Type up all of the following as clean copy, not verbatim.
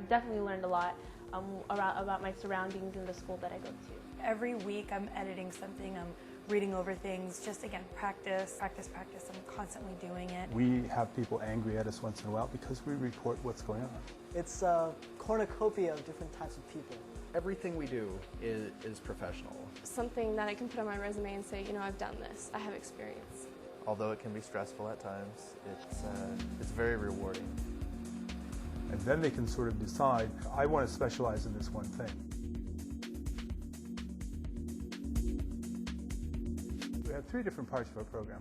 definitely learned a lot about my surroundings and the school that I go to. Every week I'm editing something, I'm reading over things, just again, practice, practice, practice. I'm constantly doing it. We have people angry at us once in a while because we report what's going on. It's a cornucopia of different types of people. Everything we do is professional. Something that I can put on my resume and say, you know, I've done this, I have experience. Although it can be stressful at times, it's very rewarding. And then they can sort of decide, I want to specialize in this one thing. We have 3 different parts of our program.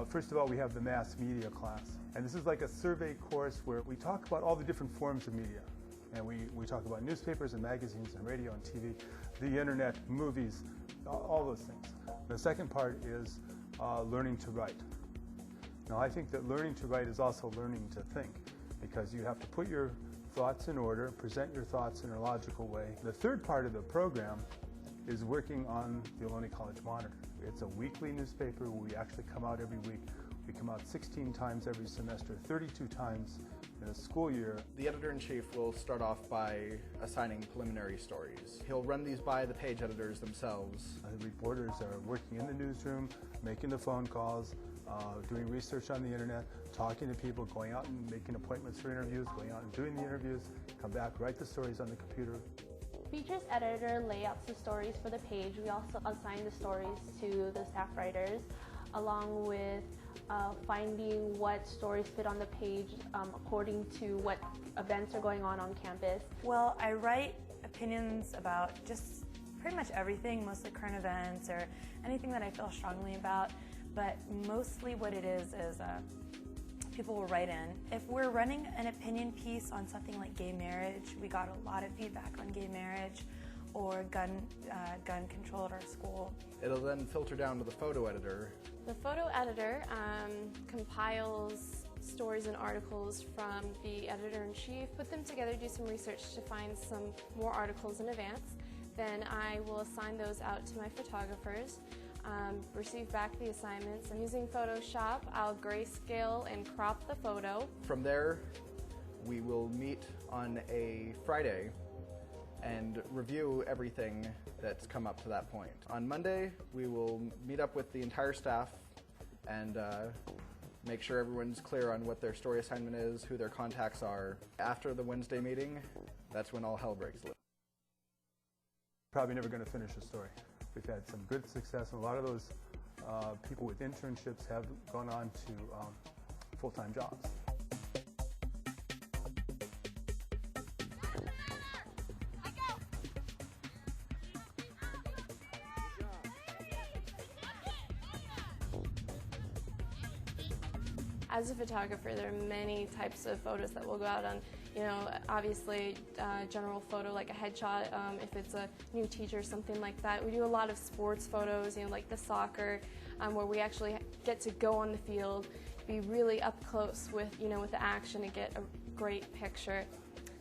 First of all, we have the mass media class. And this is like a survey course where we talk about all the different forms of media. And we talk about newspapers and magazines and radio and TV, the internet, movies, all those things. The second part is learning to write. Now, I think that learning to write is also learning to think, because you have to put your thoughts in order, present your thoughts in a logical way. The third part of the program is working on the Ohlone College Monitor. It's a weekly newspaper where we actually come out every week. We come out 16 times every semester, 32 times in a school year. The editor-in-chief will start off by assigning preliminary stories. He'll run these by the page editors themselves. The reporters are working in the newsroom, making the phone calls, doing research on the internet, talking to people, going out and making appointments for interviews, going out and doing the interviews, come back, write the stories on the computer. Features editor layouts the stories for the page. We also assign the stories to the staff writers, along with finding what stories fit on the page according to what events are going on campus. Well, I write opinions about just pretty much everything, mostly current events or anything that I feel strongly about, but mostly what it is people will write in. If we're running an opinion piece on something like gay marriage, we got a lot of feedback on gay marriage or gun control at our school. It'll then filter down to the photo editor. The photo editor compiles stories and articles from the editor-in-chief, put them together, do some research to find some more articles in advance. Then I will assign those out to my photographers, receive back the assignments, and using Photoshop, I'll grayscale and crop the photo. From there, we will meet on a Friday and review everything that's come up to that point. On Monday, we will meet up with the entire staff and make sure everyone's clear on what their story assignment is, who their contacts are. After the Wednesday meeting, that's when all hell breaks loose. Probably never going to finish a story. We've had some good success, and a lot of those people with internships have gone on to full-time jobs. As a photographer, there are many types of photos that will go out on. You know, obviously, general photo like a headshot, if it's a new teacher, something like that. We do a lot of sports photos, you know, like the soccer, where we actually get to go on the field, be really up close with, you know, with the action and get a great picture.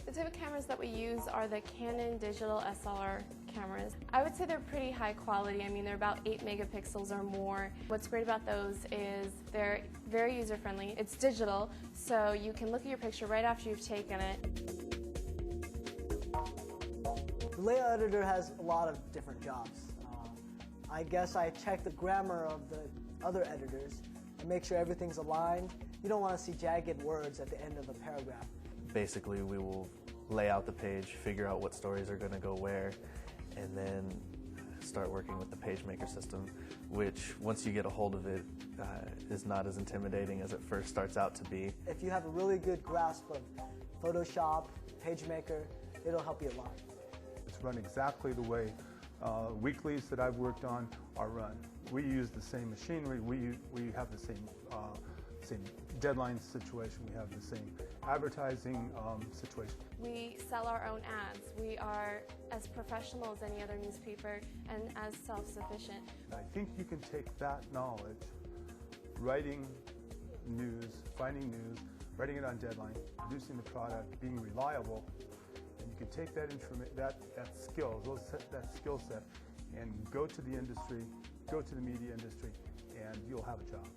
The type of cameras that we use are the Canon digital SLR cameras. I would say they're pretty high quality. I mean, they're about 8 megapixels or more. What's great about those is they're very user-friendly. It's digital, so you can look at your picture right after you've taken it. The layout editor has a lot of different jobs. I guess I check the grammar of the other editors and make sure everything's aligned. You don't want to see jagged words at the end of a paragraph. Basically, we will lay out the page, figure out what stories are going to go where, and then start working with the PageMaker system, which, once you get a hold of it, is not as intimidating as it first starts out to be. If you have a really good grasp of Photoshop, PageMaker, it'll help you a lot. It's run exactly the way weeklies that I've worked on are run. We use the same machinery, we have the same deadline situation, we have the same advertising situation. We sell our own ads. We are as professional as any other newspaper and as self-sufficient. I think you can take that knowledge, writing news, finding news, writing it on deadline, producing the product, being reliable, and you can take that skill set and go to the industry, go to the media industry, and you'll have a job.